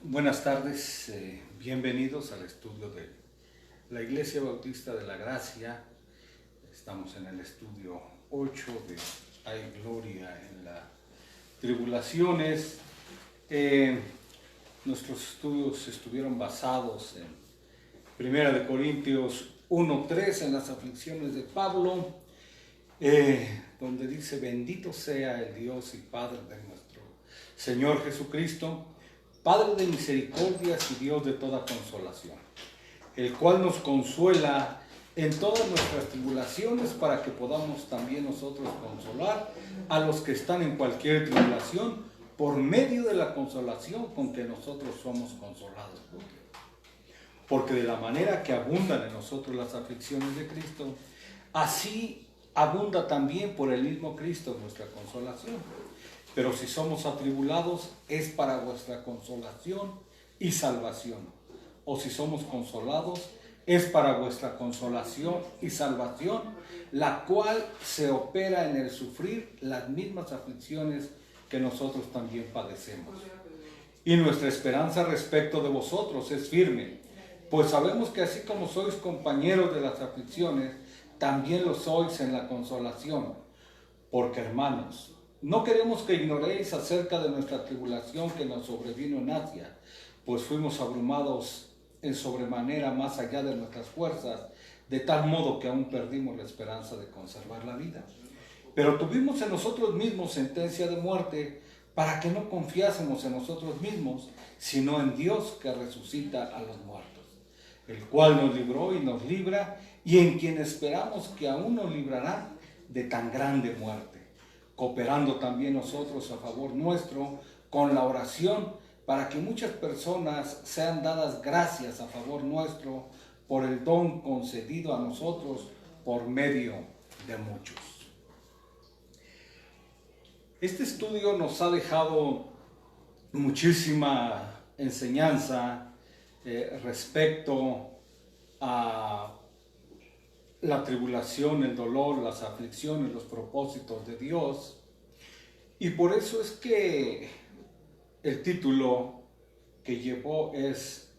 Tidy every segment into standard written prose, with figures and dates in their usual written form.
Buenas tardes, bienvenidos al estudio de la Iglesia Bautista de la Gracia. Estamos en el estudio 8 de Hay Gloria en las Tribulaciones. Nuestros estudios estuvieron basados en 1 Corintios 1:3, en las aflicciones de Pablo, donde dice: bendito sea el Dios y Padre de nuestro Señor Jesucristo, Padre de misericordias y Dios de toda consolación, el cual nos consuela en todas nuestras tribulaciones, para que podamos también nosotros consolar a los que están en cualquier tribulación, por medio de la consolación con que nosotros somos consolados por Dios. Porque de la manera que abundan en nosotros las aflicciones de Cristo, así abunda también por el mismo Cristo nuestra consolación. Pero si somos atribulados, es para vuestra consolación y salvación. O si somos consolados, es para vuestra consolación y salvación, la cual se opera en el sufrir las mismas aflicciones que nosotros también padecemos. Y nuestra esperanza respecto de vosotros es firme, pues sabemos que así como sois compañeros de las aflicciones, también lo sois en la consolación. Porque, hermanos, no queremos que ignoréis acerca de nuestra tribulación que nos sobrevino en Asia, pues fuimos abrumados en sobremanera más allá de nuestras fuerzas, de tal modo que aún perdimos la esperanza de conservar la vida. Pero tuvimos en nosotros mismos sentencia de muerte, para que no confiásemos en nosotros mismos, sino en Dios que resucita a los muertos, el cual nos libró y nos libra, y en quien esperamos que aún nos librará de tan grande muerte, cooperando también nosotros a favor nuestro con la oración, para que muchas personas sean dadas gracias a favor nuestro por el don concedido a nosotros por medio de muchos. Este estudio nos ha dejado muchísima enseñanza respecto a la tribulación, el dolor, las aflicciones, los propósitos de Dios. Y por eso es que el título que llevó es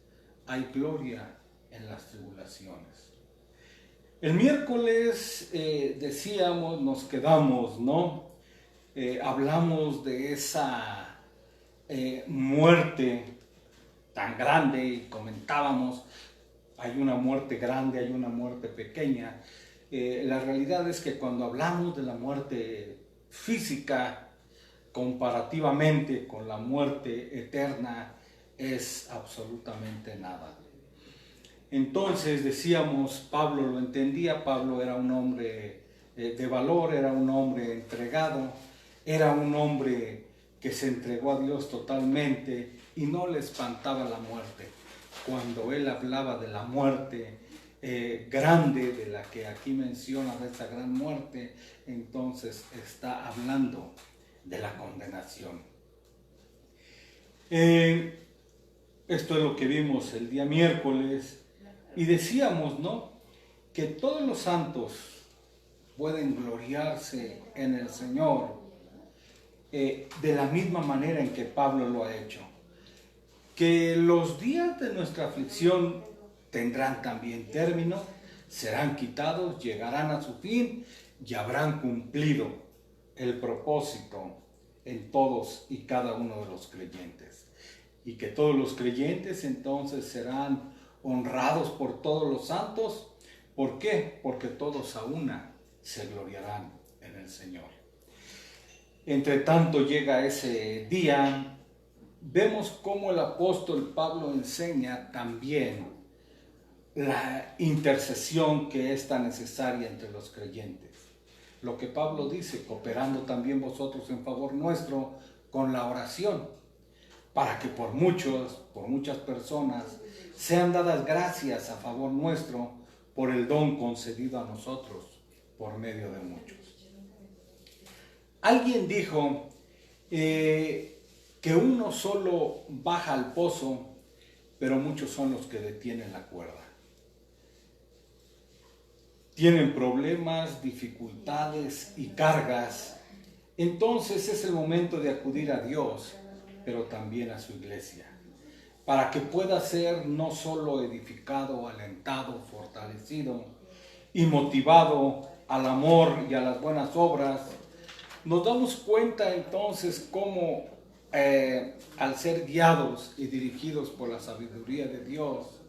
Hay gloria en las tribulaciones. El miércoles decíamos, nos quedamos, ¿no? Hablamos de esa muerte tan grande y comentábamos: hay una muerte grande, hay una muerte pequeña. La realidad es que cuando hablamos de la muerte física, comparativamente con la muerte eterna, es absolutamente nada. Entonces decíamos, Pablo lo entendía. Pablo era un hombre de valor, era un hombre entregado, era un hombre que se entregó a Dios totalmente y no le espantaba la muerte. Cuando él hablaba de la muerte grande, de la que aquí menciona, de esa gran muerte, entonces está hablando de la condenación. Esto es lo que vimos el día miércoles, y decíamos, ¿no?, que todos los santos pueden gloriarse en el Señor de la misma manera en que Pablo lo ha hecho. Que los días de nuestra aflicción tendrán también término, serán quitados, llegarán a su fin y habrán cumplido el propósito en todos y cada uno de los creyentes. Y que todos los creyentes entonces serán honrados por todos los santos. ¿Por qué? Porque todos a una se gloriarán en el Señor. Entre tanto llega ese día. Vemos cómo el apóstol Pablo enseña también la intercesión que es tan necesaria entre los creyentes. Lo que Pablo dice: cooperando también vosotros en favor nuestro con la oración, para que por muchas personas sean dadas gracias a favor nuestro por el don concedido a nosotros por medio de muchos. Alguien dijo que uno solo baja al pozo, pero muchos son los que detienen la cuerda. Tienen problemas, dificultades y cargas. Entonces es el momento de acudir a Dios, pero también a su iglesia. para que pueda ser no solo edificado, alentado, fortalecido y motivado al amor y a las buenas obras. Nos damos cuenta entonces cómo al ser guiados y dirigidos por la sabiduría de Dios,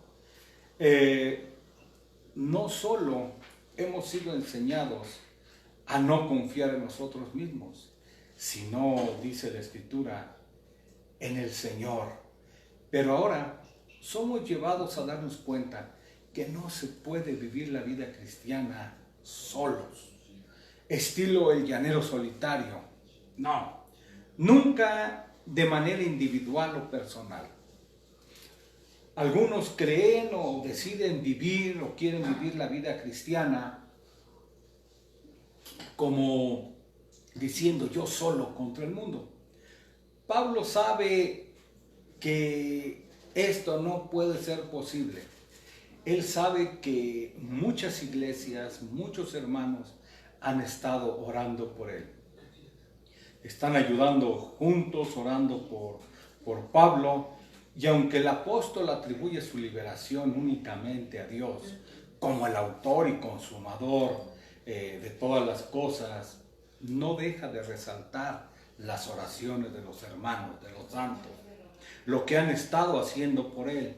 no solo hemos sido enseñados a no confiar en nosotros mismos, sino, dice la Escritura, en el Señor. Pero ahora somos llevados a darnos cuenta que no se puede vivir la vida cristiana solos, estilo el llanero solitario. No, nunca de manera individual o personal. Algunos creen o deciden vivir o quieren vivir la vida cristiana como diciendo yo solo contra el mundo. Pablo sabe que esto no puede ser posible. Él sabe que muchas iglesias, muchos hermanos han estado orando por él. Están ayudando juntos, orando por Pablo. Y aunque el apóstol atribuye su liberación únicamente a Dios, como el autor y consumador de todas las cosas, no deja de resaltar las oraciones de los hermanos, de los santos, lo que han estado haciendo por él.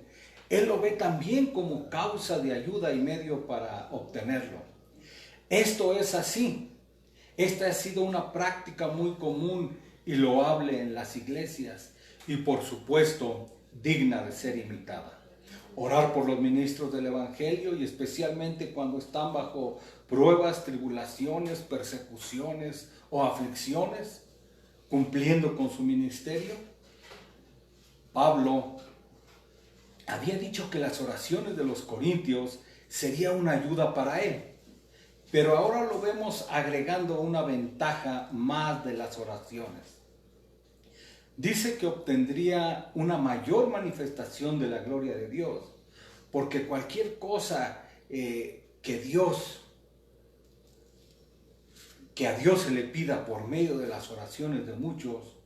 Él lo ve también como causa de ayuda y medio para obtenerlo. Esto es así. Esta ha sido una práctica muy común y loable en las iglesias y por supuesto digna de ser imitada. Orar por los ministros del Evangelio y especialmente cuando están bajo pruebas, tribulaciones, persecuciones o aflicciones, cumpliendo con su ministerio. Pablo había dicho que las oraciones de los corintios sería una ayuda para él, pero ahora lo vemos agregando una ventaja más de las oraciones. Dice que obtendría una mayor manifestación de la gloria de Dios, porque cualquier cosa que a Dios se le pida por medio de las oraciones de muchos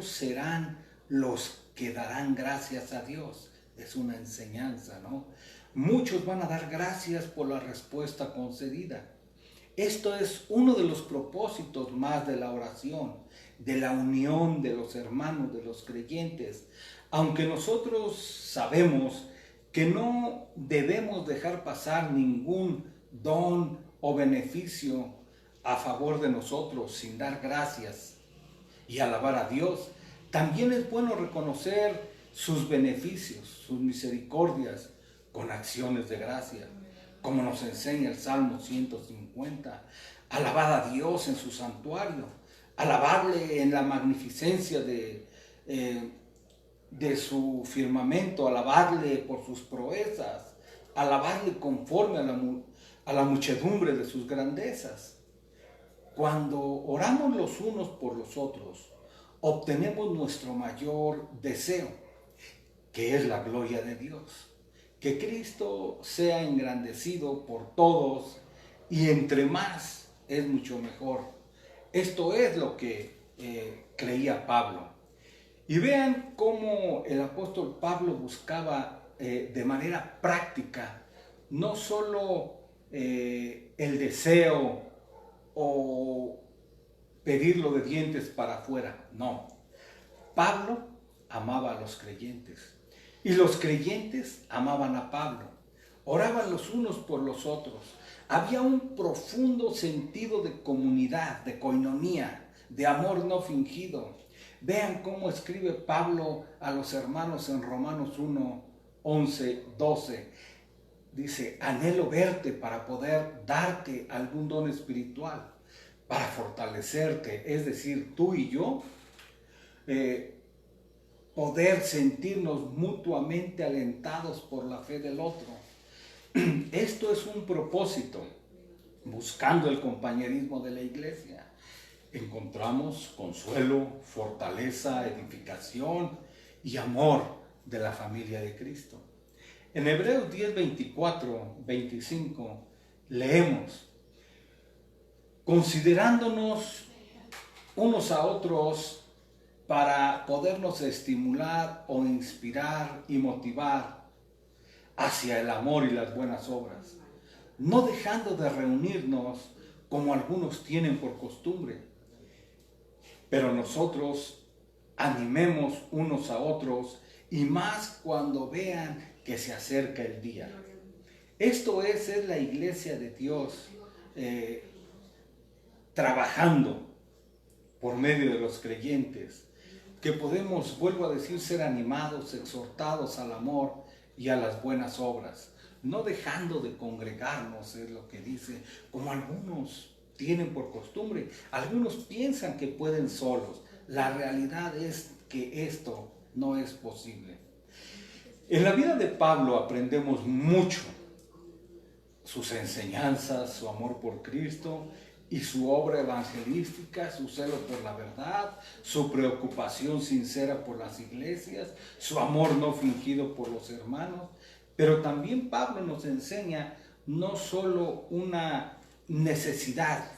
serán los que darán gracias a Dios. Es una enseñanza, ¿no? Muchos van a dar gracias por la respuesta concedida. Esto es uno de los propósitos más de la oración, de la unión de los hermanos, de los creyentes. Aunque nosotros sabemos que no debemos dejar pasar ningún don o beneficio a favor de nosotros sin dar gracias y alabar a Dios, también es bueno reconocer sus beneficios, sus misericordias con acciones de gracia, como nos enseña el Salmo 150. Alabar a Dios en su santuario, alabarle en la magnificencia de su firmamento, alabarle por sus proezas, alabarle conforme a la muchedumbre de sus grandezas. Cuando oramos los unos por los otros, obtenemos nuestro mayor deseo, que es la gloria de Dios. Que Cristo sea engrandecido por todos y entre más es mucho mejor. Esto es lo que creía Pablo. Y vean cómo el apóstol Pablo buscaba de manera práctica no solo el deseo o pedirlo de dientes para afuera, no. Pablo amaba a los creyentes y los creyentes amaban a Pablo. Oraban los unos por los otros. Había un profundo sentido de comunidad, de coinonía, de amor no fingido. Vean cómo escribe Pablo a los hermanos en Romanos 1, 11, 12. Dice, anhelo verte para poder darte algún don espiritual, para fortalecerte, es decir, tú y yo, poder sentirnos mutuamente alentados por la fe del otro. Esto es un propósito, buscando el compañerismo de la iglesia. Encontramos consuelo, fortaleza, edificación y amor de la familia de Cristo. En Hebreos 10, 24, 25 leemos, considerándonos unos a otros para podernos estimular o inspirar y motivar hacia el amor y las buenas obras, no dejando de reunirnos como algunos tienen por costumbre, pero nosotros animemos unos a otros y más cuando vean que se acerca el día. Esto es la iglesia de Dios trabajando por medio de los creyentes, que podemos, vuelvo a decir, ser animados, exhortados al amor y a las buenas obras, no dejando de congregarnos, es lo que dice, como algunos tienen por costumbre. Algunos piensan que pueden solos. La realidad es que esto no es posible. En la vida de Pablo aprendemos mucho: sus enseñanzas, su amor por Cristo y su obra evangelística, su celo por la verdad, su preocupación sincera por las iglesias, su amor no fingido por los hermanos. Pero también Pablo nos enseña no solo una necesidad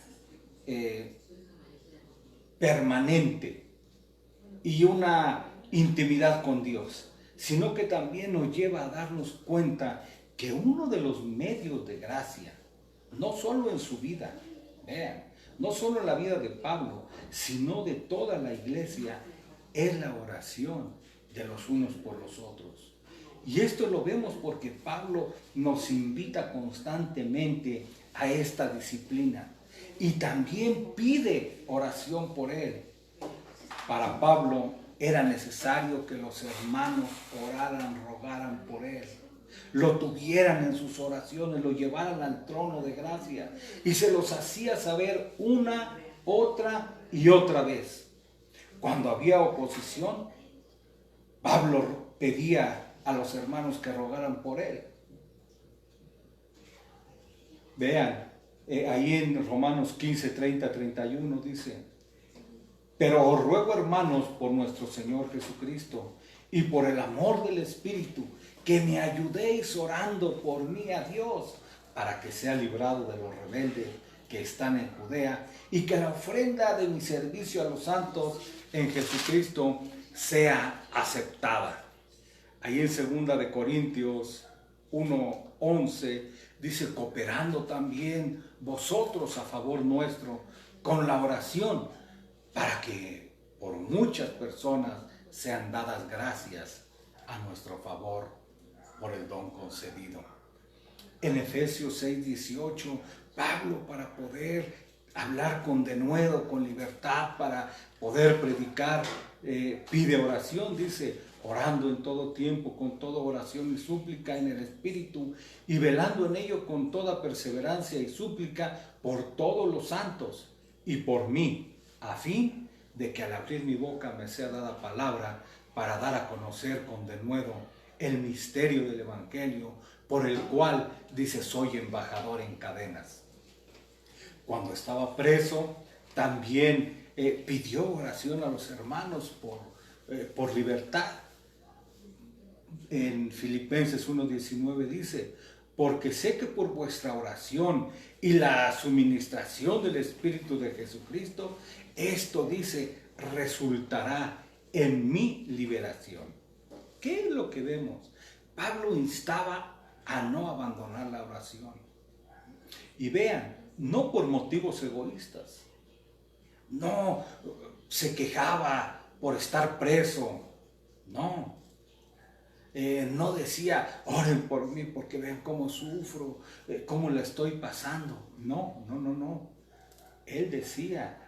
permanente y una intimidad con Dios, sino que también nos lleva a darnos cuenta que uno de los medios de gracia, no solo en su vida, vean, no solo en la vida de Pablo, sino de toda la iglesia, es la oración de los unos por los otros. Y esto lo vemos porque Pablo nos invita constantemente a esta disciplina y también pide oración por él. Para Pablo era necesario que los hermanos oraran, rogaran por él, lo tuvieran en sus oraciones, lo llevaran al trono de gracia y se los hacía saber una, otra y otra vez. Cuando había oposición, Pablo pedía a los hermanos que rogaran por él. Vean, ahí en Romanos 15, 30, 31 dice: pero os ruego, hermanos, por nuestro Señor Jesucristo y por el amor del Espíritu, que me ayudéis orando por mí a Dios, para que sea librado de los rebeldes que están en Judea, y que la ofrenda de mi servicio a los santos en Jesucristo sea aceptada. Ahí en 2 de Corintios 1:11 dice: cooperando también vosotros a favor nuestro con la oración, para que por muchas personas sean dadas gracias a nuestro favor por el don concedido. En Efesios 6:18, Pablo, para poder hablar con denuedo, con libertad, para poder predicar, pide oración, dice: orando en todo tiempo, con toda oración y súplica en el Espíritu, y velando en ello con toda perseverancia y súplica por todos los santos y por mí, a fin de que al abrir mi boca me sea dada palabra para dar a conocer con denuedo el misterio del Evangelio, por el cual, dice, soy embajador en cadenas. Cuando estaba preso, también pidió oración a los hermanos por libertad. En Filipenses 1:19 dice: porque sé que por vuestra oración y la suministración del Espíritu de Jesucristo, esto, dice, resultará en mi liberación. ¿Qué es lo que vemos? Pablo instaba a no abandonar la oración. Y vean, no por motivos egoístas. No se quejaba por estar preso. No. No decía: oren por mí porque vean cómo sufro, cómo la estoy pasando. No. Él decía: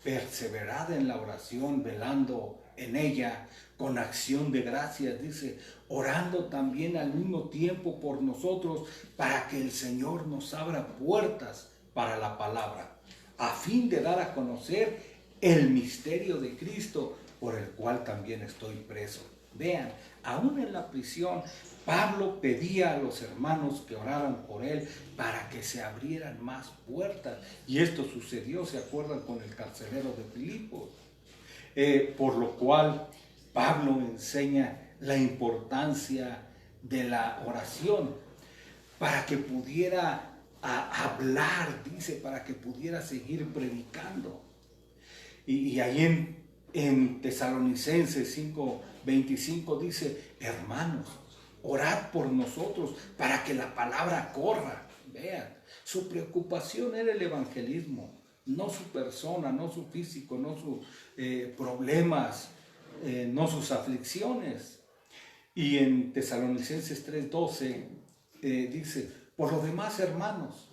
perseverad en la oración, velando en ella con acción de gracias, dice, orando también al mismo tiempo por nosotros, para que el Señor nos abra puertas para la palabra, a fin de dar a conocer el misterio de Cristo, por el cual también estoy preso. Vean, aún en la prisión, Pablo pedía a los hermanos que oraran por él para que se abrieran más puertas. Y esto sucedió, ¿se acuerdan?, con el carcelero de Filipos. Por lo cual, Pablo enseña la importancia de la oración para que pudiera hablar, dice, para que pudiera seguir predicando. Y ahí En Tesalonicenses 5:25 dice, hermanos, orad por nosotros para que la palabra corra. Vean, su preocupación era el evangelismo, no su persona, no su físico, no sus problemas, no sus aflicciones. Y en Tesalonicenses 3:12 dice, por lo demás, hermanos,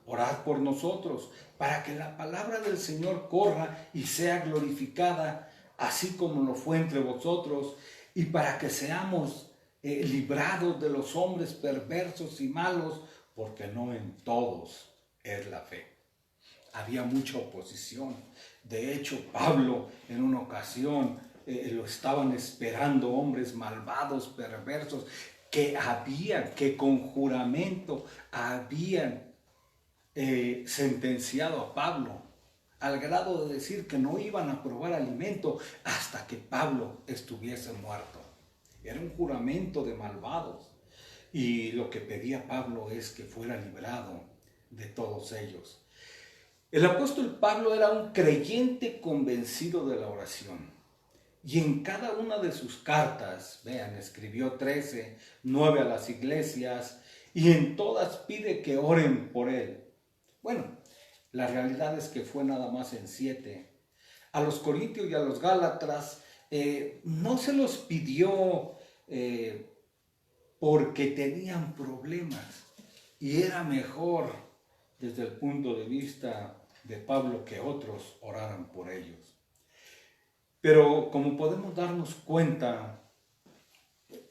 orad por nosotros para que la palabra del Señor corra y sea glorificada, así como lo fue entre vosotros, y para que seamos librados de los hombres perversos y malos, porque no en todos es la fe. Había mucha oposición. De hecho, Pablo en una ocasión lo estaban esperando hombres malvados, perversos, que con juramento habían sentenciado a Pablo, al grado de decir que no iban a probar alimento hasta que Pablo estuviese muerto. Era un juramento de malvados. Y lo que pedía Pablo es que fuera librado de todos ellos. El apóstol Pablo era un creyente convencido de la oración. Y en cada una de sus cartas, vean, escribió 13, 9 a las iglesias, y en todas pide que oren por él. Bueno, la realidad es que fue nada más en 7. A los corintios y a los gálatas no se los pidió porque tenían problemas, y era mejor desde el punto de vista de Pablo que otros oraran por ellos. Pero como podemos darnos cuenta,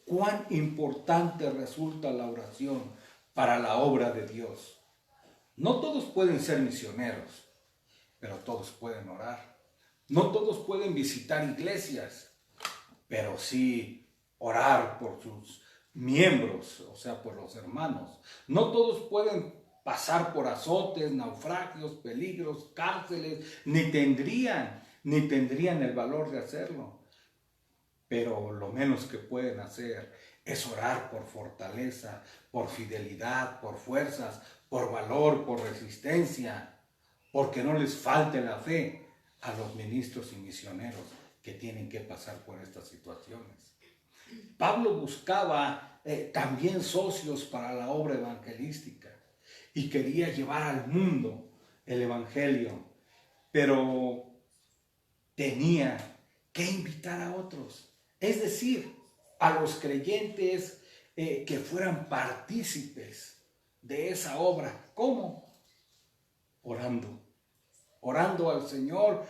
cuán importante resulta la oración para la obra de Dios. No todos pueden ser misioneros, pero todos pueden orar. No todos pueden visitar iglesias, pero sí orar por sus miembros, o sea, por los hermanos. No todos pueden pasar por azotes, naufragios, peligros, cárceles, ni tendrían el valor de hacerlo. Pero lo menos que pueden hacer es orar por fortaleza, por fidelidad, por fuerzas, por valor, por resistencia, porque no les falte la fe a los ministros y misioneros que tienen que pasar por estas situaciones. Pablo buscaba también socios para la obra evangelística y quería llevar al mundo el evangelio, pero tenía que invitar a otros, es decir, a los creyentes que fueran partícipes de esa obra. ¿Cómo? Orando al Señor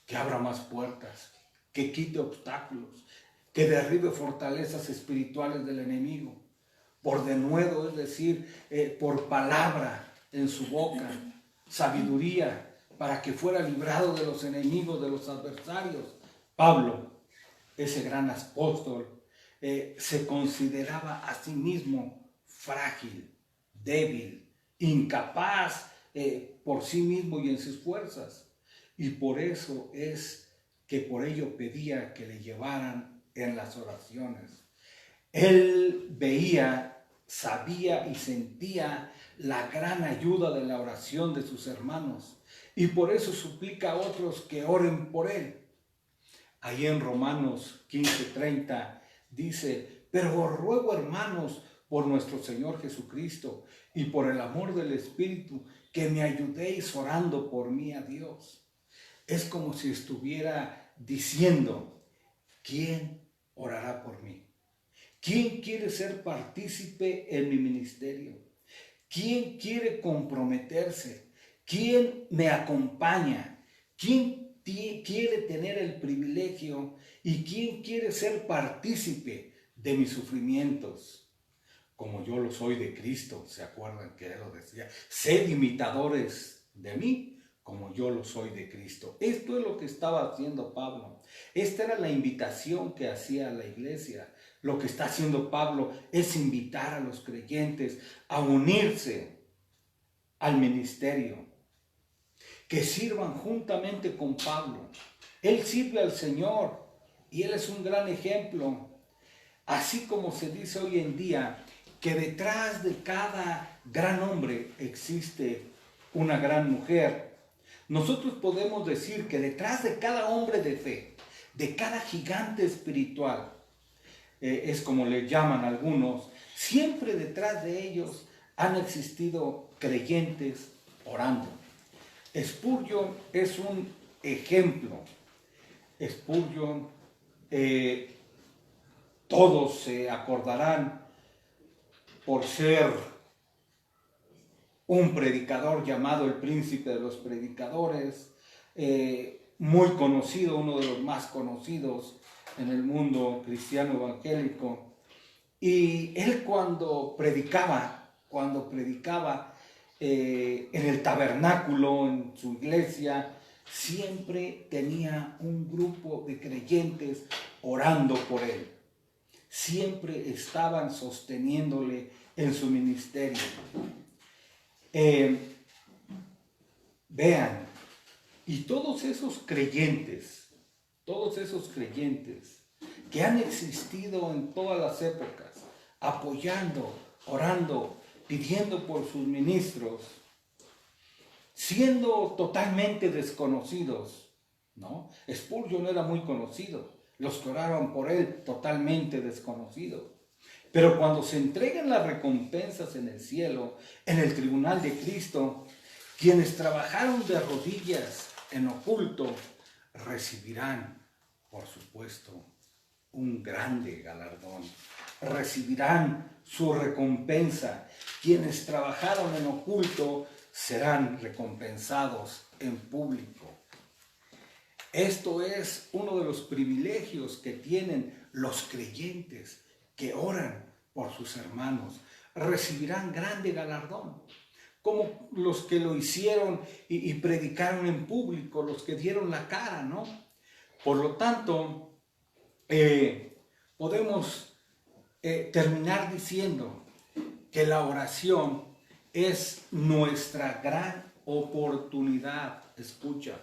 que abra más puertas, que quite obstáculos, que derribe fortalezas espirituales del enemigo, por denuedo, es decir, por palabra en su boca, sabiduría, para que fuera librado de los enemigos, de los adversarios. Pablo, ese gran apóstol, se consideraba a sí mismo frágil, débil, incapaz por sí mismo y en sus fuerzas. Y por eso es que por ello pedía que le llevaran en las oraciones. Él veía, sabía y sentía la gran ayuda de la oración de sus hermanos, y por eso suplica a otros que oren por él. Ahí en Romanos 15:30 dice, pero os ruego, hermanos, por nuestro Señor Jesucristo y por el amor del Espíritu, que me ayudéis orando por mí a Dios. Es como si estuviera diciendo, ¿quién orará por mí? ¿Quién quiere ser partícipe en mi ministerio? ¿Quién quiere comprometerse? ¿Quién me acompaña? ¿Quién quiere tener el privilegio y quién quiere ser partícipe de mis sufrimientos? Como yo lo soy de Cristo, ¿se acuerdan que él lo decía? Sed imitadores de mí, como yo lo soy de Cristo. Esto es lo que estaba haciendo Pablo. Esta era la invitación que hacía a la iglesia. Lo que está haciendo Pablo es invitar a los creyentes a unirse al ministerio, que sirvan juntamente con Pablo. Él sirve al Señor y él es un gran ejemplo. Así como se dice hoy en día que detrás de cada gran hombre existe una gran mujer. nosotros podemos decir que detrás de cada hombre de fe, de cada gigante espiritual, es como le llaman algunos, siempre detrás de ellos han existido creyentes orando. Spurgeon es un ejemplo. Spurgeon, todos se acordarán por ser un predicador llamado el príncipe de los predicadores, muy conocido, uno de los más conocidos en el mundo cristiano evangélico. Y él cuando predicaba en el tabernáculo, en su iglesia, siempre tenía un grupo de creyentes orando por él. Siempre estaban sosteniéndole en su ministerio. Vean, y todos esos creyentes que han existido en todas las épocas, apoyando, orando, pidiendo por sus ministros, siendo totalmente desconocidos, ¿no? Spurgeon era muy conocido, los que oraron por él totalmente desconocidos. Pero cuando se entreguen las recompensas en el cielo, en el tribunal de Cristo, quienes trabajaron de rodillas en oculto recibirán, por supuesto, un grande galardón. Recibirán su recompensa. Quienes trabajaron en oculto serán recompensados en público. Esto es uno de los privilegios que tienen los creyentes que oran por sus hermanos. Recibirán grande galardón, como los que lo hicieron y predicaron en público, los que dieron la cara, ¿no? Por lo tanto, podemos terminar diciendo que la oración es nuestra gran oportunidad. Escucha.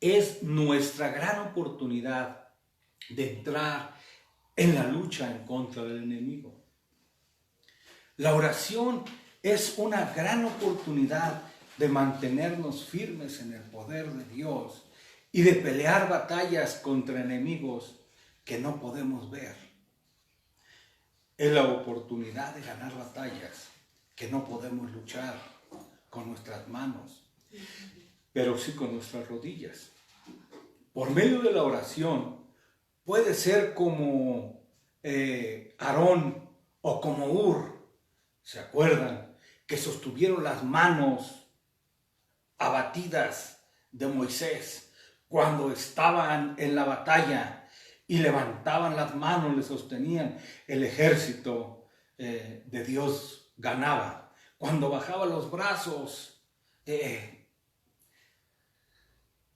Es nuestra gran oportunidad de entrar en la lucha en contra del enemigo. La oración es una gran oportunidad de mantenernos firmes en el poder de Dios y de pelear batallas contra enemigos que no podemos ver. Es la oportunidad de ganar batallas que no podemos luchar con nuestras manos, pero sí con nuestras rodillas. Por medio de la oración puede ser como Aarón o como Ur, ¿se acuerdan? Que sostuvieron las manos abatidas de Moisés cuando estaban en la batalla y levantaban las manos, le sostenían. El ejército de Dios ganaba. Cuando bajaba los brazos,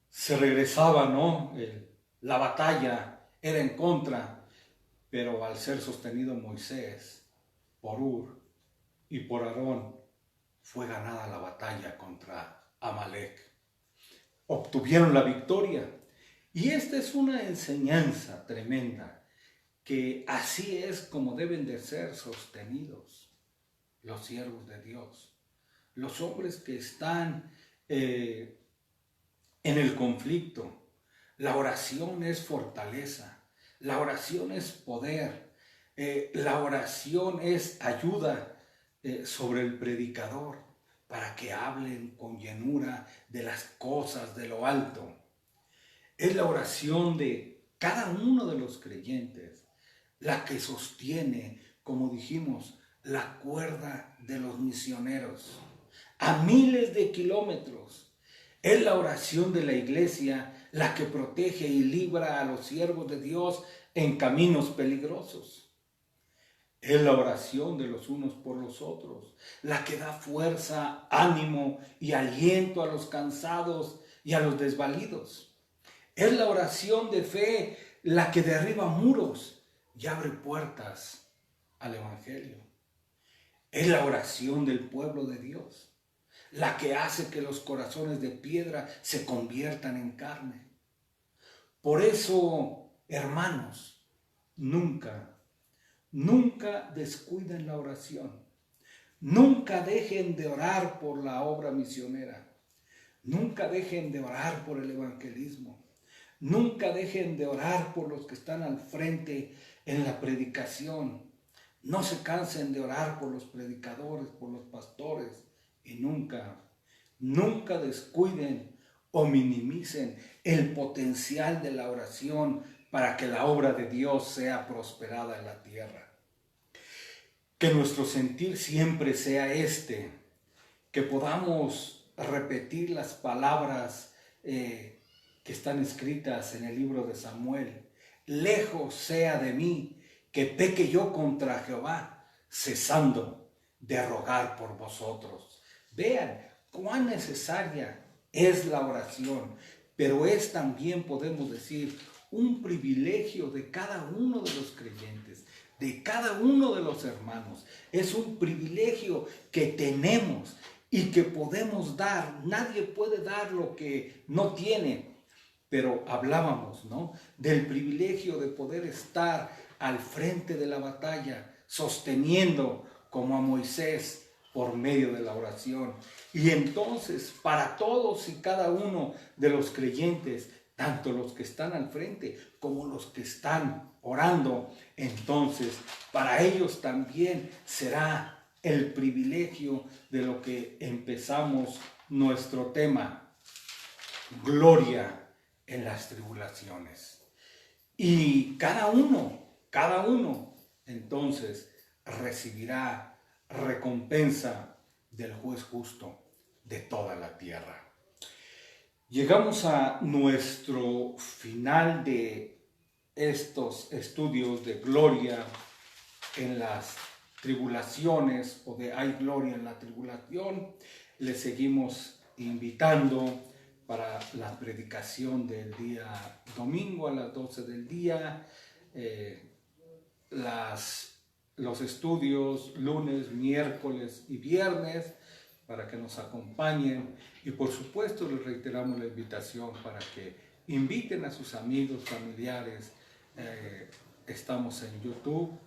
se regresaba, ¿no? La batalla era en contra, pero al ser sostenido Moisés por Ur y por Aarón, fue ganada la batalla contra Amalek. Obtuvieron la victoria. Y esta es una enseñanza tremenda, que así es como deben de ser sostenidos los siervos de Dios. Los hombres que están en el conflicto. La oración es fortaleza, la oración es poder, la oración es ayuda sobre el predicador para que hablen con llenura de las cosas de lo alto. Es la oración de cada uno de los creyentes la que sostiene, como dijimos, la cuerda de los misioneros a miles de kilómetros. Es la oración de la iglesia la que protege y libra a los siervos de Dios en caminos peligrosos. Es la oración de los unos por los otros la que da fuerza, ánimo y aliento a los cansados y a los desvalidos. Es la oración de fe la que derriba muros y abre puertas al Evangelio. Es la oración del pueblo de Dios la que hace que los corazones de piedra se conviertan en carne. Por eso, hermanos, nunca descuiden la oración. Nunca dejen de orar por la obra misionera. Nunca dejen de orar por el evangelismo. Nunca dejen de orar por los que están al frente en la predicación. No se cansen de orar por los predicadores, por los pastores. Y nunca descuiden o minimicen el potencial de la oración para que la obra de Dios sea prosperada en la tierra. Que nuestro sentir siempre sea que podamos repetir las palabras que están escritas en el libro de Samuel. Lejos sea de mí que peque yo contra Jehová, cesando de rogar por vosotros. Vean cuán necesaria es la oración, pero es también, podemos decir, un privilegio de cada uno de los creyentes, de cada uno de los hermanos. Es un privilegio que tenemos y que podemos dar. Nadie puede dar lo que no tiene. Pero hablábamos, ¿no?, del privilegio de poder estar al frente de la batalla, sosteniendo como a Moisés por medio de la oración. Y entonces, para todos y cada uno de los creyentes, tanto los que están al frente como los que están orando, entonces para ellos también será el privilegio de lo que empezamos nuestro tema: gloria en las tribulaciones. Y cada uno entonces recibirá recompensa del juez justo de toda la tierra. Llegamos a nuestro final de estos estudios de gloria en las tribulaciones, o de hay gloria en la tribulación. Les seguimos invitando para la predicación del día domingo a las 12 del día, los estudios lunes, miércoles y viernes, para que nos acompañen. Y por supuesto les reiteramos la invitación para que inviten a sus amigos, familiares. Estamos en YouTube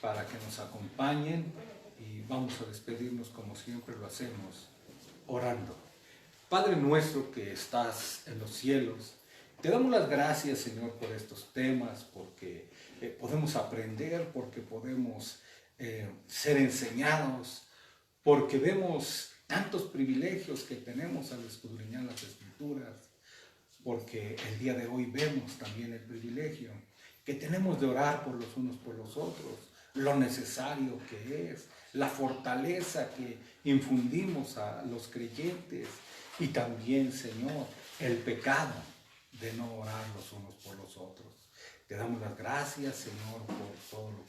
para que nos acompañen, y vamos a despedirnos como siempre lo hacemos, orando. Padre nuestro que estás en los cielos, te damos las gracias, Señor, por estos temas, porque podemos aprender, porque podemos ser enseñados, porque vemos tantos privilegios que tenemos al escudriñar las Escrituras, porque el día de hoy vemos también el privilegio que tenemos de orar por los unos por los otros, lo necesario que es, la fortaleza que infundimos a los creyentes, y también, Señor, el pecado de no orar los unos por los otros. Te damos las gracias, Señor, por todo lo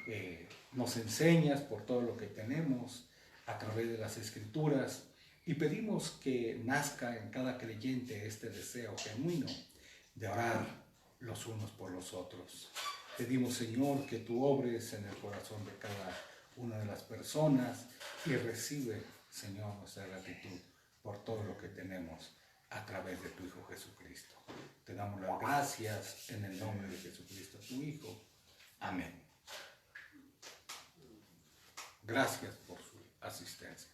que nos enseñas, por todo lo que tenemos a través de las Escrituras, y pedimos que nazca en cada creyente este deseo genuino de orar los unos por los otros. Pedimos, Señor, que tú obres en el corazón de cada una de las personas, y recibe, Señor, nuestra gratitud por todo lo que tenemos a través de tu Hijo Jesucristo. Te damos las gracias en el nombre de Jesucristo, tu Hijo. Amén. Gracias por su asistencia.